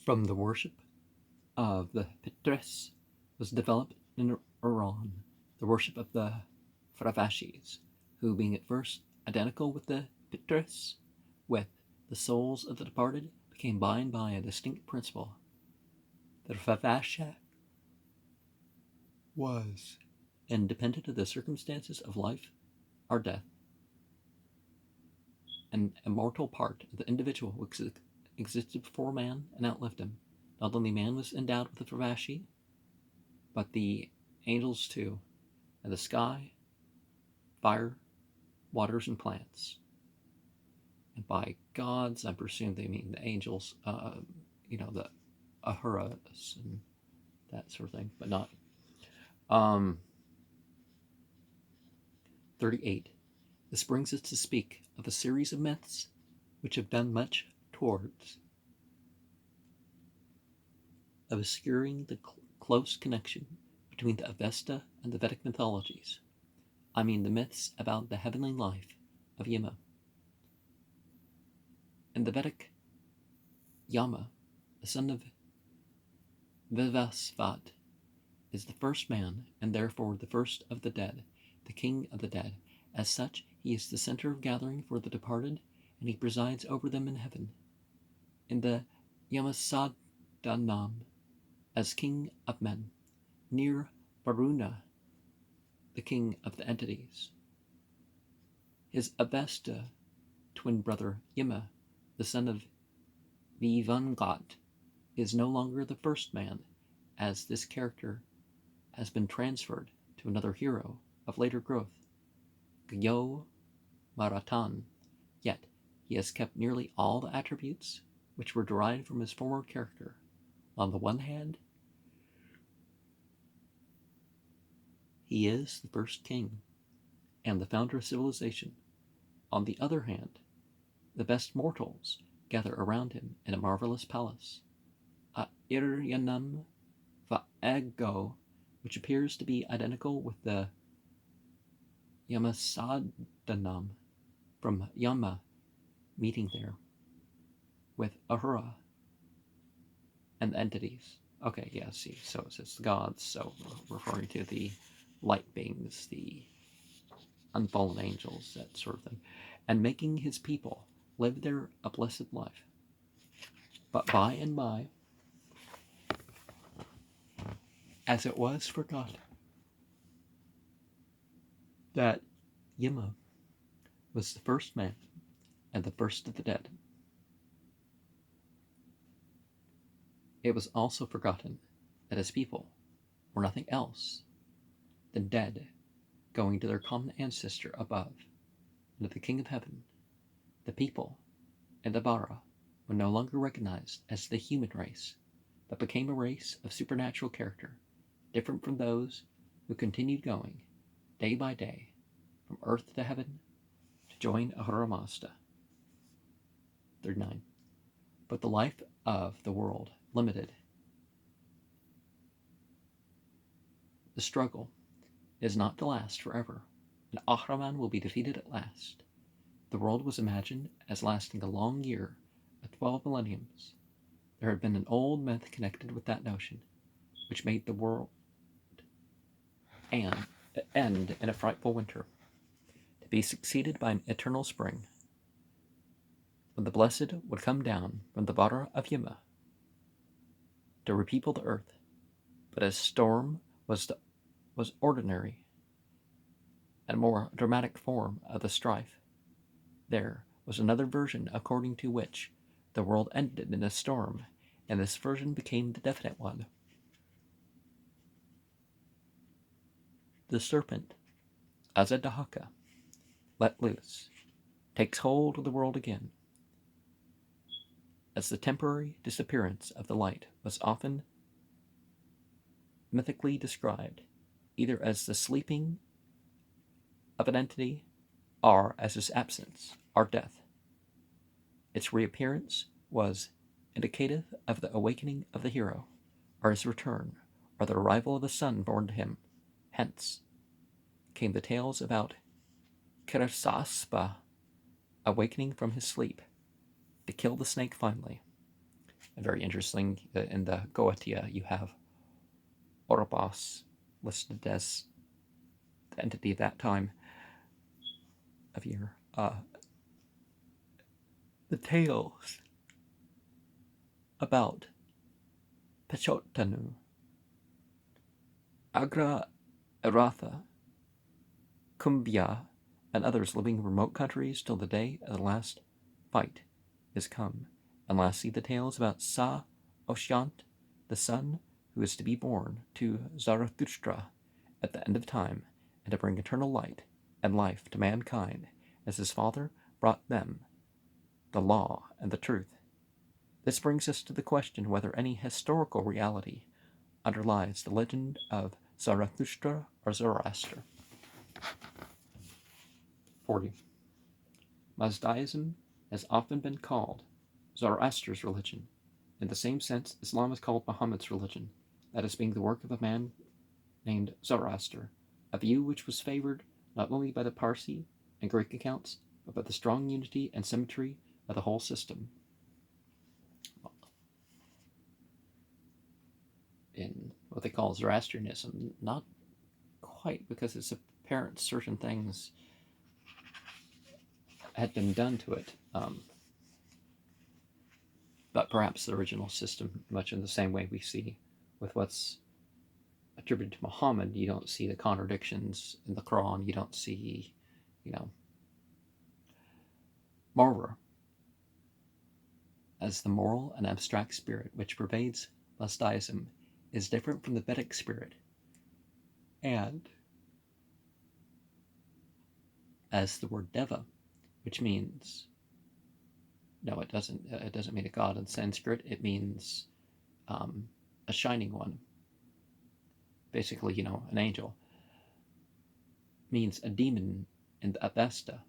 from the worship of the Pitres was developed in Iran the worship of the Fravashis, who, being at first identical with the Pitres, with the souls of the departed, became by and by a distinct principle. The Fravasha was independent of the circumstances of life or death, an immortal part of the individual who existed before man and outlived him. Not only man was endowed with the Fravashi, but the angels too, and the sky, fire, waters, and plants. And by gods, I presume they mean the angels, the Ahuras and that sort of thing, but not. 38. This brings us to speak of a series of myths which have done much towards obscuring the close connection between the Avesta and the Vedic mythologies. I mean the myths about the heavenly life of Yama. In the Vedic, Yama, the son of Vivasvat, is the first man and therefore the first of the dead, the king of the dead. As such, he is the center of gathering for the departed, and he presides over them in heaven. In the Yamasadanam, as king of men, near Varuna, the king of the entities. His Avesta twin brother Yama, the son of Vivangat, is no longer the first man, as this character has been transferred to another hero of later growth, Gyo Maratan, yet he has kept nearly all the attributes which were derived from his former character. On the one hand, he is the first king and the founder of civilization. On the other hand, the best mortals gather around him in a marvelous palace, a Iryanam Va'ego, which appears to be identical with the Yamasadanam from Yama, meeting there with Ahura and the entities. Okay, yeah, see, so it says the gods, so referring to the light beings, the unfallen angels, that sort of thing, and making his people live there a blessed life. But by and by, as it was forgotten that Yama was the first man and the first of the dead, it was also forgotten that his people were nothing else than dead, going to their common ancestor above, and to the King of Heaven. The people in the Vara were no longer recognized as the human race, but became a race of supernatural character, different from those who continued going, day by day, from earth to heaven, to join Ahura Mazda. 39. But the life of the world limited. The struggle is not to last forever, and Ahriman will be defeated at last. The world was imagined as lasting a long year, 12 millenniums. There had been an old myth connected with that notion, which made the world end in a frightful winter, to be succeeded by an eternal spring, when the blessed would come down from the Vara of Yama to repeople the earth. But as storm was ordinary and a more dramatic form of the strife, there was another version according to which the world ended in a storm, and this version became the definite one. The serpent, Azadahaka, let loose, takes hold of the world again, as the temporary disappearance of the light was often mythically described, either as the sleeping of an entity or as its absence or death. Its reappearance was indicative of the awakening of the hero, or his return, or the arrival of a son born to him. Hence came the tales about Kirasaspa awakening from his sleep to kill the snake finally. And very interesting, in the Goetia, you have Oropos listed as the entity at that time of year. The tales about Pechotanu, Agra Eratha, Kumbya, and others living in remote countries till the day of the last fight is come. And lastly, the tales about Sa Oshyant, the son who is to be born to Zarathustra at the end of time, and to bring eternal light and life to mankind, as his father brought them the law and the truth. This brings us to the question whether any historical reality underlies the legend of Zarathustra or Zoroaster. 40. Mazdaism has often been called Zoroaster's religion. In the same sense, Islam is called Muhammad's religion, that is, being the work of a man named Zoroaster, a view which was favored not only by the Parsi and Greek accounts, but by the strong unity and symmetry of the whole system. In what they call Zoroastrianism, not quite, because it's apparent certain things had been done to it, but perhaps the original system, much in the same way we see with what's attributed to Muhammad. You don't see the contradictions in the Quran. You don't see, Moreover, as the moral and abstract spirit which pervades Mazdaism is different from the Vedic spirit, and as the word Deva, which means, no, it doesn't mean a god in Sanskrit. It means a shining one. Basically, an angel. Means a demon in the Avesta.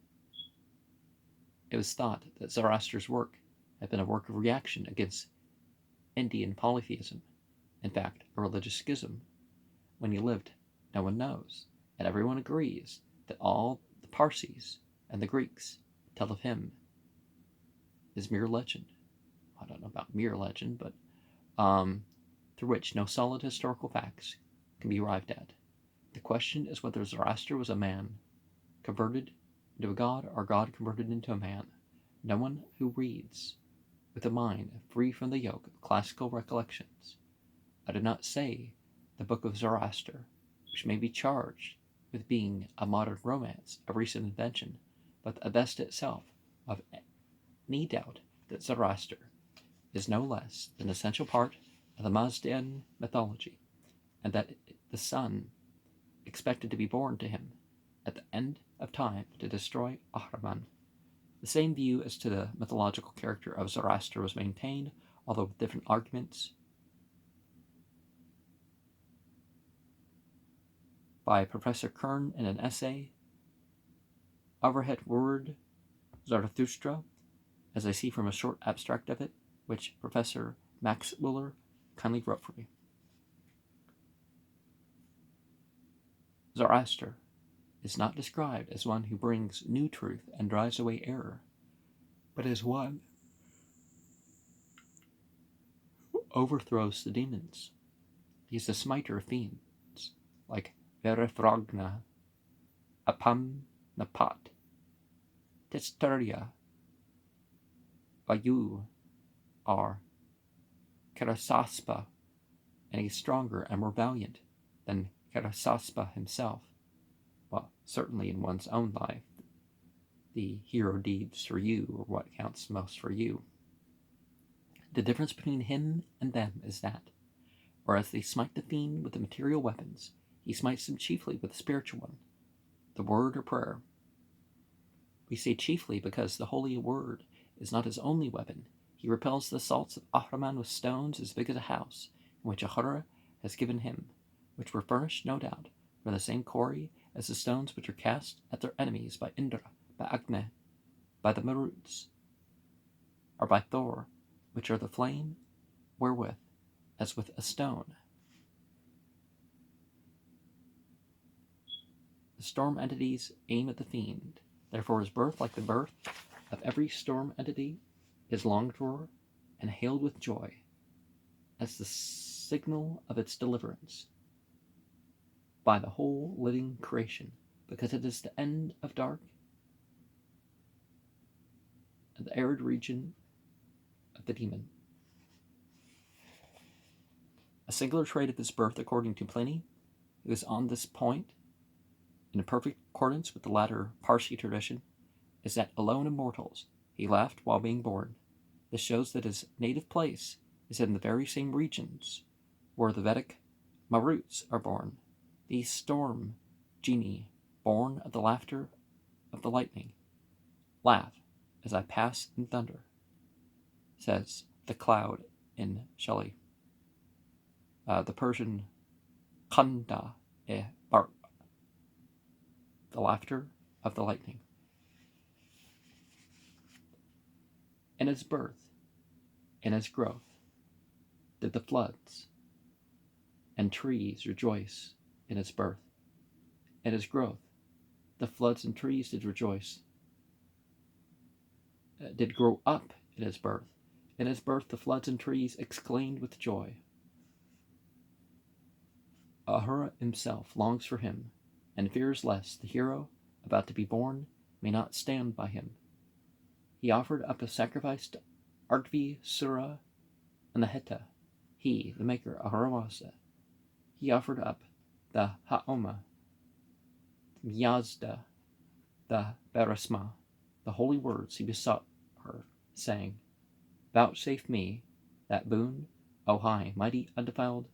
It was thought that Zoroaster's work had been a work of reaction against Indian polytheism, in fact, a religious schism. When he lived, no one knows, and everyone agrees that all the Parsis and the Greeks tell of him is mere legend. I don't know about mere legend, but through which no solid historical facts can be arrived at. The question is whether Zoroaster was a man converted into a god, or God converted into a man. No one who reads with a mind free from the yoke of classical recollections. I do not say the Book of Zoroaster, which may be charged with being a modern romance of recent invention, but the Avesta itself, of any doubt that Zoroaster is no less than an essential part of the Mazdaean mythology, and that the son expected to be born to him at the end of time to destroy Ahriman. The same view as to the mythological character of Zoroaster was maintained, although with different arguments, by Professor Kern in an essay, Overhead Word Zarathustra, as I see from a short abstract of it, which Professor Max Willer kindly wrote for me. Zoroaster is not described as one who brings new truth and drives away error, but as one who overthrows the demons. He is the smiter of fiends, like Verefragna, Apam Napat, Testria, Vayu, or Karasaspa, and he is stronger and more valiant than Karasaspa himself. Well, certainly in one's own life, the hero deeds for you, or what counts most for you. The difference between him and them is that, whereas they smite the fiend with the material weapons, he smites them chiefly with the spiritual one, the word or prayer. We say chiefly because the holy word is not his only weapon. He repels the assaults of Ahriman with stones as big as a house, in which Ahura has given him, which were furnished, no doubt, from the same quarry as the stones which are cast at their enemies by Indra, by Agni, by the Maruts, or by Thor, which are the flame wherewith, as with a stone. The storm entities aim at the fiend, therefore his birth, like the birth of every storm entity, is longed for and hailed with joy as the signal of its deliverance by the whole living creation, because it is the end of dark and the arid region of the demon. A singular trait of his birth, according to Pliny, who is on this point in perfect accordance with the latter Parsi tradition, is that alone of mortals he laughed while being born. This shows that his native place is in the very same regions where the Vedic Maruts are born, these storm genii, born of the laughter of the lightning. Laugh as I pass in thunder, says the cloud in Shelley. The Persian Khanda-e-Barq, the laughter of the lightning. In his birth, in his growth, did the floods and trees rejoice in his birth. In his growth, the floods and trees did rejoice, did grow up in his birth. In his birth, the floods and trees exclaimed with joy. Ahura himself longs for him, and fears lest the hero about to be born may not stand by him. He offered up a sacrifice to Artvi Sura Anahita, he, the maker, Ahuramazda. He offered up the Haoma, Myazda, the Barisma, the holy words he besought her, saying, Vouchsafe me that boon, O high, mighty, undefiled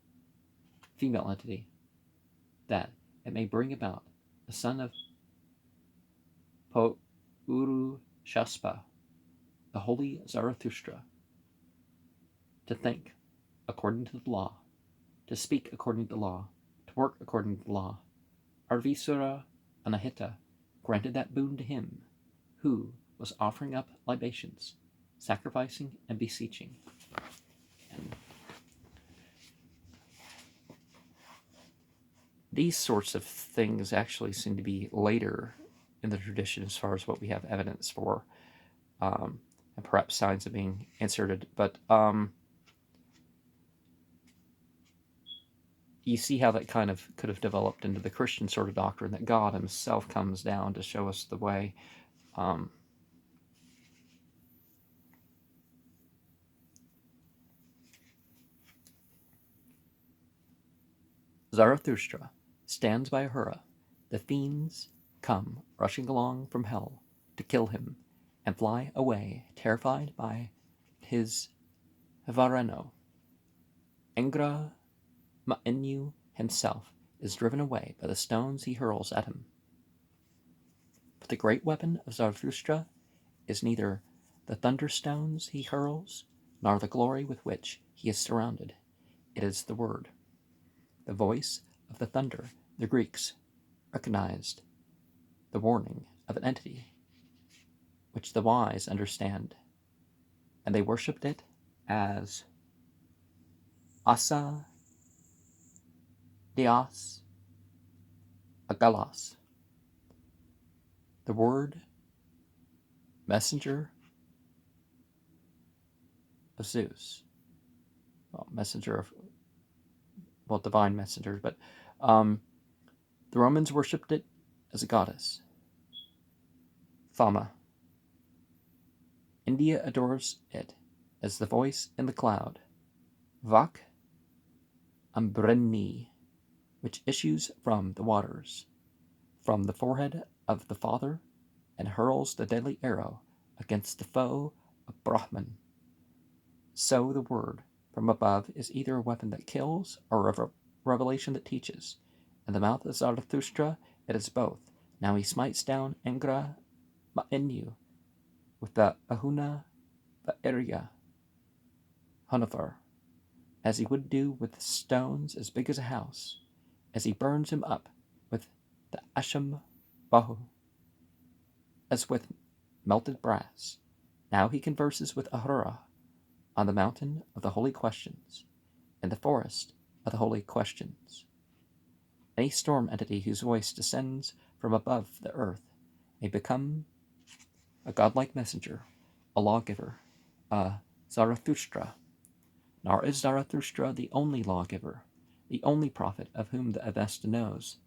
female entity, that it may bring about a son of Purushaspa, the holy Zarathustra, to think according to the law, to speak according to the law, to work according to the law. Arvisura Anahita granted that boon to him who was offering up libations, sacrificing and beseeching. And these sorts of things actually seem to be later in the tradition as far as what we have evidence for, and perhaps signs of being inserted. But you see how that kind of could have developed into the Christian sort of doctrine that God himself comes down to show us the way. Zarathustra stands by Ahura. The fiends come rushing along from hell to kill him and fly away, terrified by his Vareno. Engra Ma'enu himself is driven away by the stones he hurls at him. But the great weapon of Zarathustra is neither the thunderstones he hurls, nor the glory with which he is surrounded. It is the word. The voice of the thunder, the Greeks recognized the warning of an entity which the wise understand, and they worshipped it as Asa Dios Agalas, the word messenger of Zeus, divine messenger, but the Romans worshipped it as a goddess. Fama. India adores it as the voice in the cloud. Vak Ambrenni, which issues from the waters, from the forehead of the Father, and hurls the deadly arrow against the foe of Brahman. So the word from above is either a weapon that kills or a revelation that teaches. In the mouth of Zarathustra it is both. Now he smites down Engra Ma'enu with the Ahuna Ba'irya Hunavar, as he would do with stones as big as a house, as he burns him up with the Asham Bahu, as with melted brass. Now he converses with Ahura on the mountain of the holy questions, in the forest of the holy questions. Any storm entity whose voice descends from above the earth may become a godlike messenger, a lawgiver, a Zarathustra. Nor is Zarathustra the only lawgiver, the only prophet of whom the Avesta knows.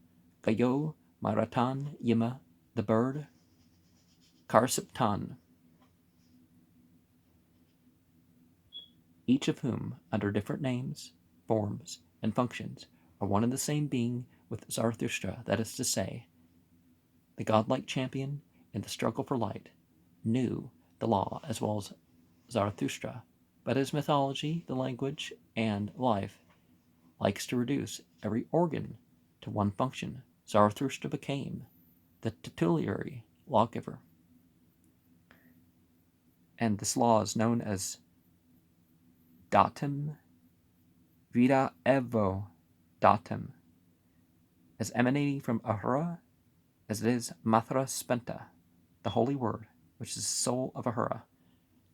Gayo, Maratan, Yima, the bird, Karsiptan, each of whom, under different names, forms, and functions, are one and the same being with Zarathustra, that is to say, the godlike champion in the struggle for light, knew the law as well as Zarathustra, but his mythology, the language, and life likes to reduce every organ to one function. Zarathustra became the tutelary lawgiver. And this law is known as datum vita evo datum, as emanating from Ahura as it is Mathra Spenta, the holy word, which is the soul of Ahura.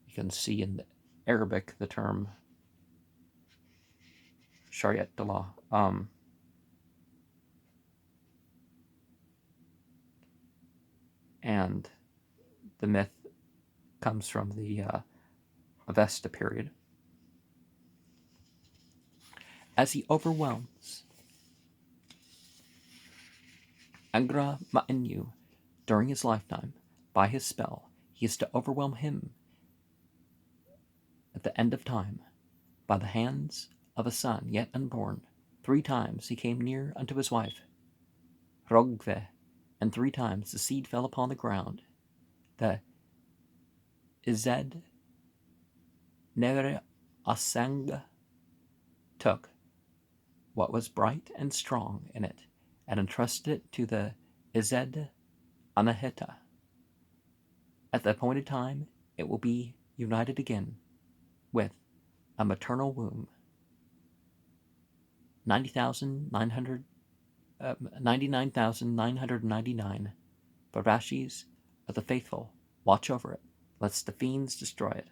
You can see in the Arabic the term Shariat the law. And the myth comes from the Avesta period. As he overwhelms Angra Mainyu during his lifetime by his spell, he is to overwhelm him at the end of time by the hands of a son yet unborn. 3 times he came near unto his wife, Rogve, and 3 times the seed fell upon the ground. The Ized Nere Asang took what was bright and strong in it and entrusted it to the Ized Anahita. At the appointed time it will be united again with a maternal womb. 99,999 Barashis of the faithful watch over it, lest the fiends destroy it.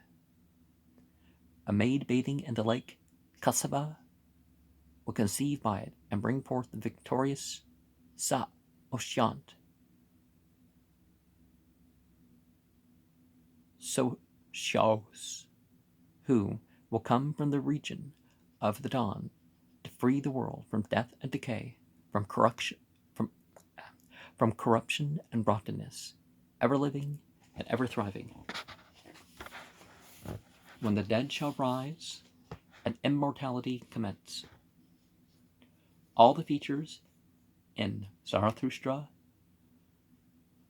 A maid bathing in the lake Kasaba will conceive by it and bring forth the victorious Sa Oshant. So Shaos, who will come from the region of the dawn to free the world from death and decay, from corruption and rottenness, ever living and ever thriving. When the dead shall rise and immortality commence. All the features in Zarathustra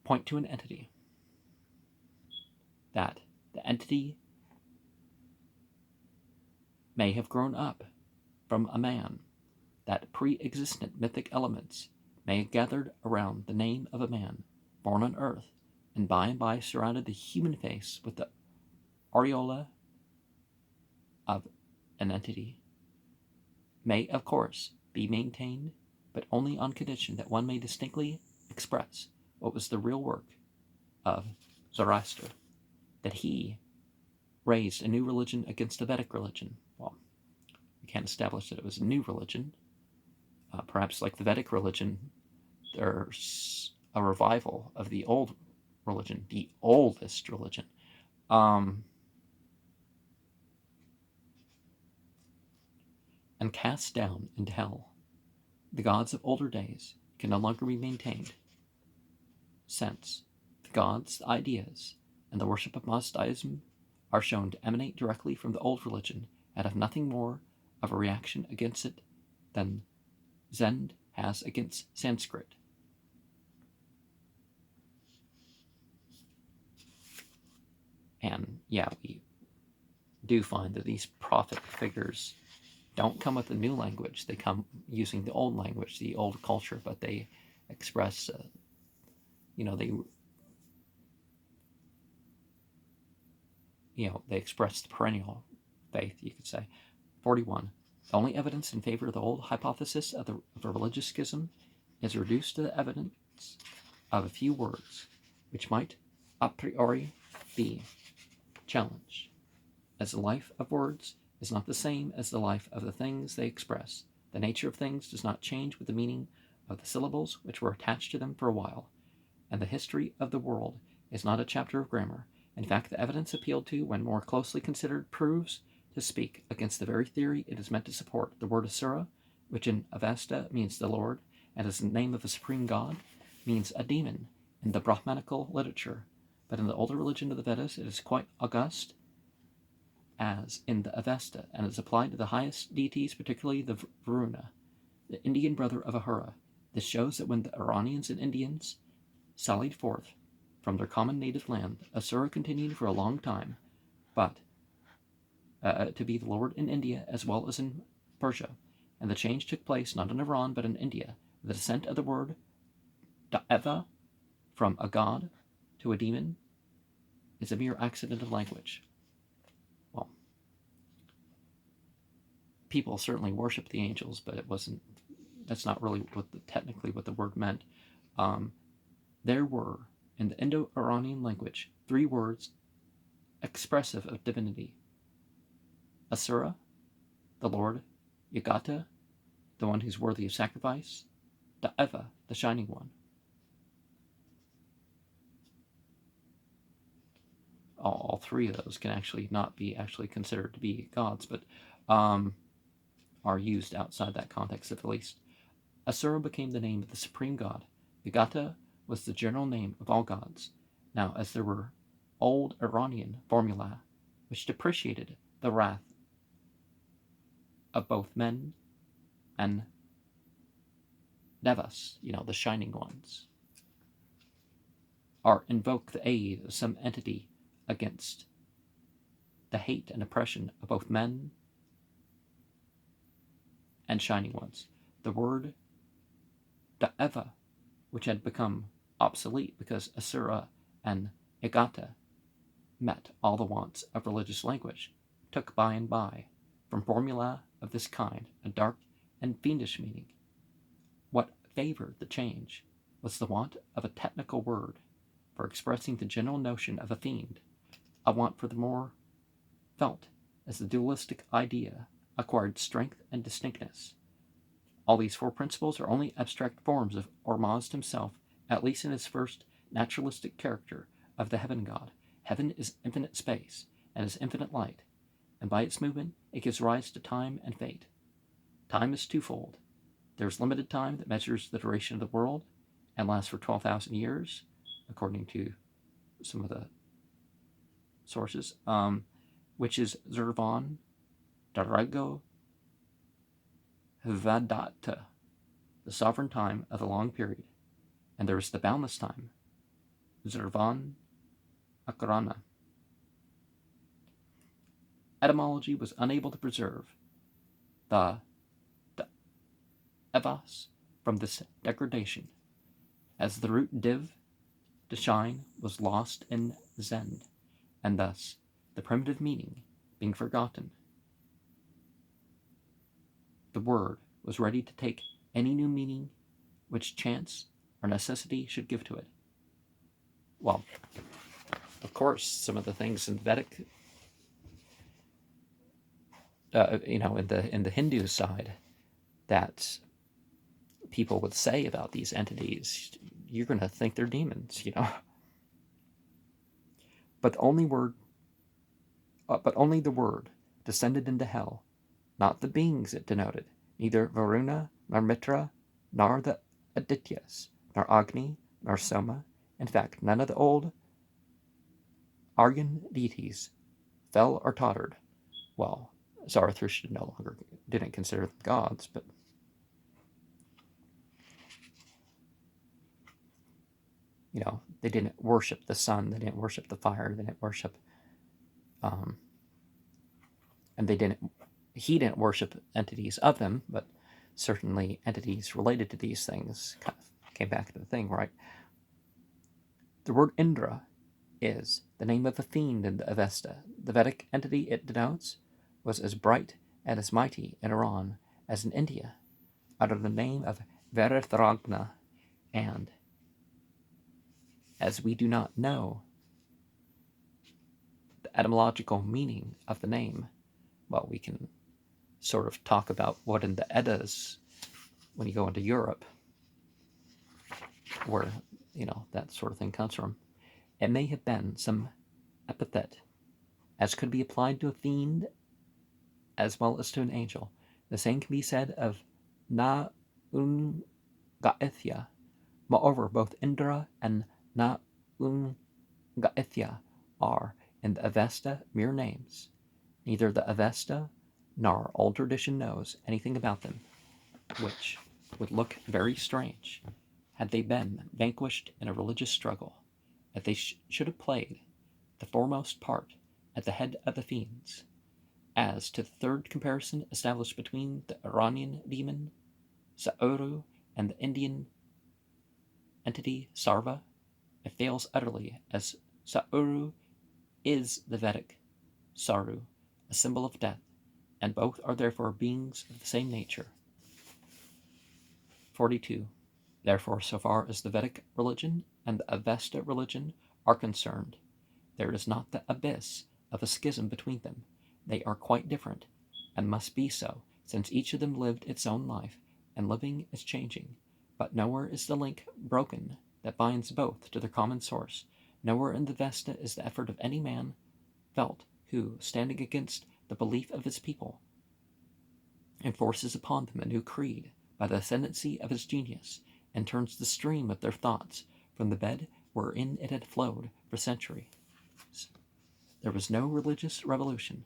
point to an entity. That the entity may have grown up from a man, that pre-existent mythic elements may have gathered around the name of a man born on earth, and by surrounded the human face with the aureola of an entity, may, of course, be maintained, but only on condition that one may distinctly express what was the real work of Zoroaster, that he raised a new religion against the Vedic religion. Well, we can't establish that it was a new religion. Perhaps like the Vedic religion, there's a revival of the old religion, the oldest religion. And cast down into hell. The gods of older days can no longer be maintained, since the gods, the ideas, and the worship of monotheism are shown to emanate directly from the old religion and have nothing more of a reaction against it than Zen has against Sanskrit. And yeah, we do find that these prophet figures don't come with a new language. They come using the old language, the old culture, but they express, they express the perennial faith, you could say. 41. The only evidence in favor of the old hypothesis of a religious schism is reduced to the evidence of a few words, which might a priori be challenged, as the life of words is not the same as the life of the things they express. The nature of things does not change with the meaning of the syllables which were attached to them for a while, and the history of the world is not a chapter of grammar. In fact, the evidence appealed to, when more closely considered, proves to speak against the very theory it is meant to support. The word Asura, which in Avesta means the Lord, and is the name of a supreme god, means a demon in the Brahmanical literature, but in the older religion of the Vedas it is quite august, as in the Avesta, and is applied to the highest deities, particularly the Varuna, the Indian brother of Ahura. This shows that when the Iranians and Indians sallied forth from their common native land, Asura continued for a long time, but to be the Lord in India as well as in Persia, and the change took place not in Iran but in India. The descent of the word Da'eva from a god to a demon is a mere accident of language. Well, people certainly worship the angels, but that's not really technically what the word meant. There were, in the Indo-Iranian language, 3 words expressive of divinity: Asura, the Lord; Yagata, the one who's worthy of sacrifice; Da'eva, the shining one. All 3 of those can actually not be actually considered to be gods, but are used outside that context at least. Asura became the name of the supreme god. Yagata was the general name of all gods. Now, as there were old Iranian formulae which depreciated the wrath of both men and devas, the shining ones, or invoke the aid of some entity against the hate and oppression of both men and shining ones. The word Da'eva, which had become obsolete because Asura and Yagata met all the wants of religious language, took by and by, from formula of this kind, a dark and fiendish meaning. What favored the change was the want of a technical word for expressing the general notion of a fiend, a want for the more felt as the dualistic idea acquired strength and distinctness. All these 4 principles are only abstract forms of Ormazd himself, at least in his first naturalistic character of the heaven god. Heaven is infinite space, and is infinite light, and by its movement it gives rise to time and fate. Time is twofold. There is limited time that measures the duration of the world, and lasts for 12,000 years, according to some of the sources, which is Zervan Darego Vadata, the sovereign time of a long period, and there is the boundless time, Zervan Akarana. Etymology was unable to preserve the evas from this degradation, as the root div, to shine, was lost in zend, and thus the primitive meaning being forgotten, the word was ready to take any new meaning which chance or necessity should give to it. Well, of course, some of the things in Vedic, in the Hindu side, that people would say about these entities, you're going to think they're demons, But only the word descended into hell, not the beings it denoted, neither Varuna, nor Mitra, nor the Adityas, nor Agni, nor Soma. In fact, none of the old Aryan deities fell or tottered. Well, Zarathustra no longer didn't consider them gods, but they didn't worship the sun, they didn't worship the fire, they didn't worship, and he didn't worship entities of them, but certainly entities related to these things kind of came back to the thing, right? The word Indra is the name of a fiend in the Avesta. The Vedic entity it denotes was as bright and as mighty in Iran as in India, under the name of Verithragna, and as we do not know the etymological meaning of the name, well, we can sort of talk about what in the Eddas, when you go into Europe, where, that sort of thing comes from. It may have been some epithet, as could be applied to a fiend as well as to an angel. The same can be said of Na Ungaithya. Moreover, both Indra and Na Ungaithya are, in the Avesta, mere names. Neither the Avesta nor old tradition knows anything about them, which would look very strange had they been vanquished in a religious struggle, if they should have played the foremost part at the head of the fiends. As to the third comparison established between the Iranian demon Sauru and the Indian entity Sarva, it fails utterly, as Sauru is the Vedic Saru, a symbol of death, and both are therefore beings of the same nature. 42. Therefore, so far as the Vedic religion and the Avesta religion are concerned, there is not the abyss of a schism between them. They are quite different, and must be so, since each of them lived its own life, and living is changing. But nowhere is the link broken that binds both to their common source. Nowhere in the Vesta is the effort of any man felt who, standing against the belief of his people, enforces upon them a new creed by the ascendancy of his genius, and turns the stream of their thoughts from the bed wherein it had flowed for centuries. There was no religious revolution.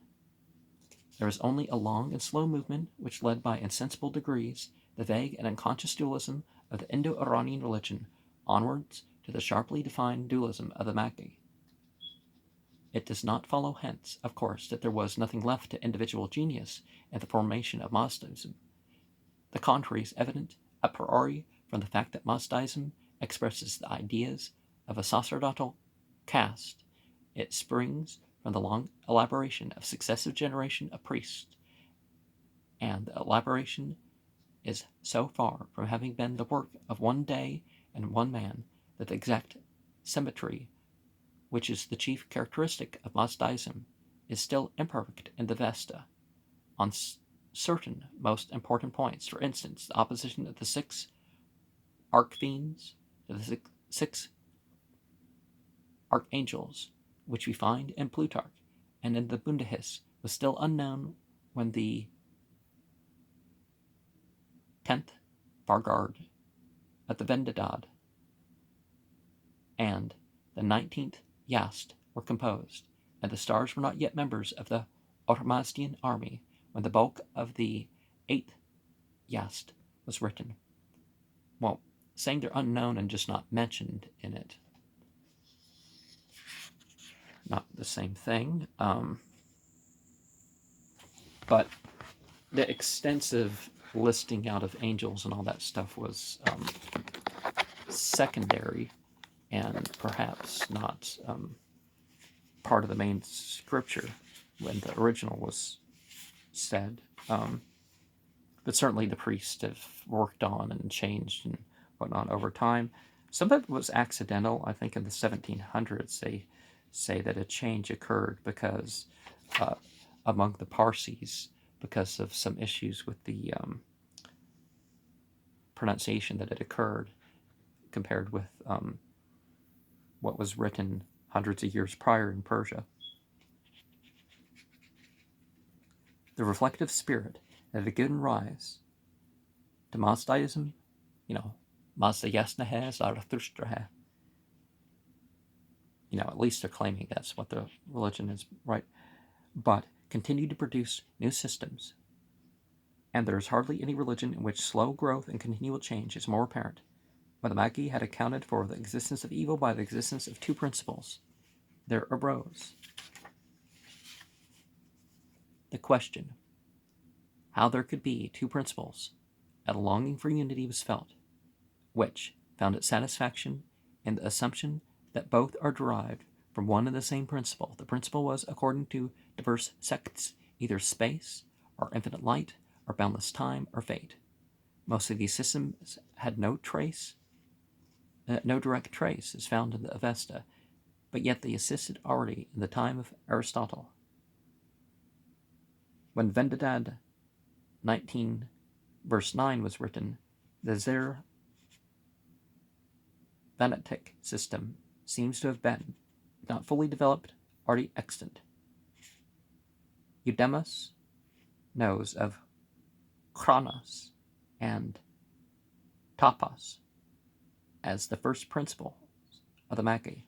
There was only a long and slow movement which led by insensible degrees the vague and unconscious dualism of the Indo-Iranian religion onwards to the sharply defined dualism of the Magi. It does not follow hence, of course, that there was nothing left to individual genius in the formation of Mazdaism. The contrary is evident a priori from the fact that Mazdaism expresses the ideas of a sacerdotal caste. It springs from the long elaboration of successive generation of priests, and the elaboration is so far from having been the work of one day and one man that the exact symmetry, which is the chief characteristic of Mazdaism, is still imperfect in the Vesta on certain most important points. For instance, the opposition of the 6 archfiends to the 6 archangels, which we find in Plutarch and in the Bundahis, was still unknown when the 10th Vargard of the Vendidad and the 19th Yast were composed, and the stars were not yet members of the Ormazdian army when the bulk of the 8th Yast was written. Well, saying they're unknown and just not mentioned in it, not the same thing. But the extensive listing out of angels and all that stuff was secondary and perhaps not part of the main scripture when the original was said. But certainly the priests have worked on and changed and whatnot over time. Some of it was accidental. I think in the 1700s they say that a change occurred because among the Parsis, because of some issues with the pronunciation that had occurred compared with what was written hundreds of years prior in Persia. The reflective spirit that had given rise to Mazdaism, Mazda Yasnahe, Zarathustra. At least they're claiming that's what the religion is, right? But continue to produce new systems. And there is hardly any religion in which slow growth and continual change is more apparent. When the Magi had accounted for the existence of evil by the existence of 2 principles, there arose the question how there could be 2 principles, and a longing for unity was felt, which found its satisfaction in the assumption that both are derived from one and the same principle. The principle was, according to diverse sects, either space, or infinite light, or boundless time, or fate. Most of these systems had no direct trace is found in the Avesta, but yet they existed already in the time of Aristotle. When Vendidad 19 verse 9 was written, the Zervatic system seems to have been not fully developed already extant. Eudemus knows of Chronos and Topos as the first principles of the Magi.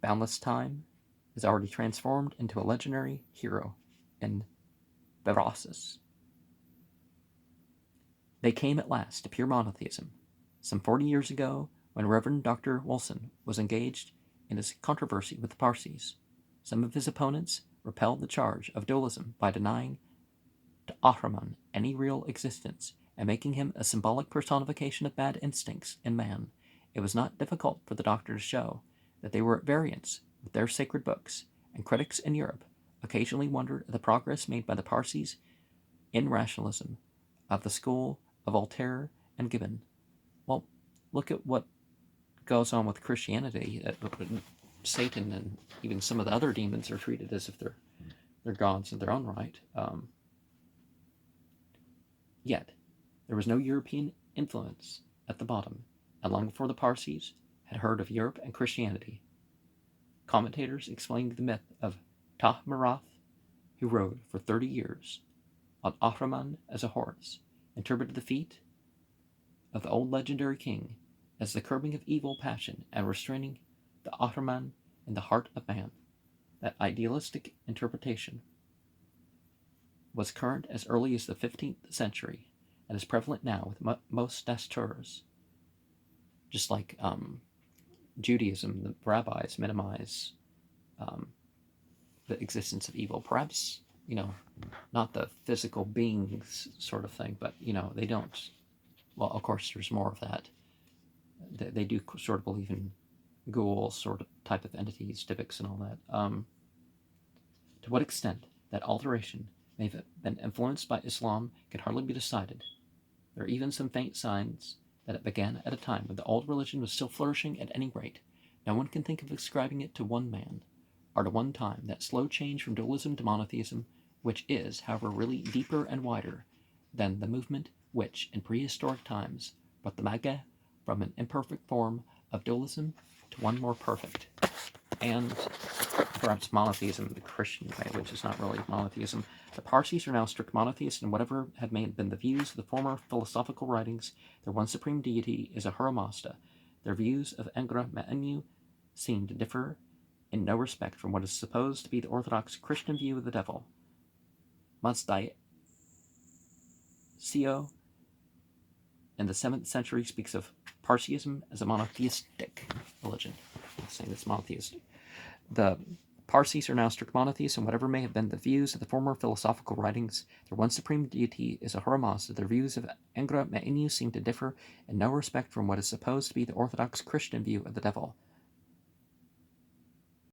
Boundless Time is already transformed into a legendary hero in Berosus. They came at last to pure monotheism, some 40 years ago, when Reverend Dr. Wilson was engaged in his controversy with the Parsees. Some of his opponents repelled the charge of dualism by denying to Ahriman any real existence and making him a symbolic personification of bad instincts in man. It was not difficult for the doctor to show that they were at variance with their sacred books, and critics in Europe occasionally wondered at the progress made by the Parsees in rationalism of the school of Voltaire and Gibbon. Well, look at what goes on with Christianity. Satan and even some of the other demons are treated as if they're gods in their own right. Yet, there was no European influence at the bottom, and long before the Parsees had heard of Europe and Christianity. Commentators explained the myth of Tahmarath, who rode for 30 years on Ahriman as a horse, interpreted the feat of the old legendary king as the curbing of evil passion and restraining the Ahriman in the heart of man. That idealistic interpretation was current as early as the 15th century and is prevalent now with most Dasturs. Just like Judaism, the rabbis minimize the existence of evil. Perhaps, not the physical beings sort of thing, but, they don't. Well, of course, there's more of that. They do sort of believe in ghouls, sort of type of entities, Dybbuk and all that. To what extent that alteration may have been influenced by Islam can hardly be decided. There are even some faint signs that it began at a time when the old religion was still flourishing. At any rate, no one can think of ascribing it to one man, or to one time, that slow change from dualism to monotheism, which is, however, really deeper and wider than the movement which, in prehistoric times, brought the Magi from an imperfect form of dualism to one more perfect, and perhaps monotheism the Christian way, which is not really monotheism. The Parsees are now strict monotheists, and whatever have been the views of the former philosophical writings, their one supreme deity is Ahura Mazda. Their views of Engra Ma'enu seem to differ in no respect from what is supposed to be the orthodox Christian view of the devil. Mendeisio in the 7th century speaks of Parseeism as a monotheistic religion. I'm saying it's monotheistic. The Parsees are now strict monotheists, and whatever may have been the views of the former philosophical writings, their one supreme deity is Ahura Mazda. Their views of Engra Ma'enu seem to differ in no respect from what is supposed to be the orthodox Christian view of the devil.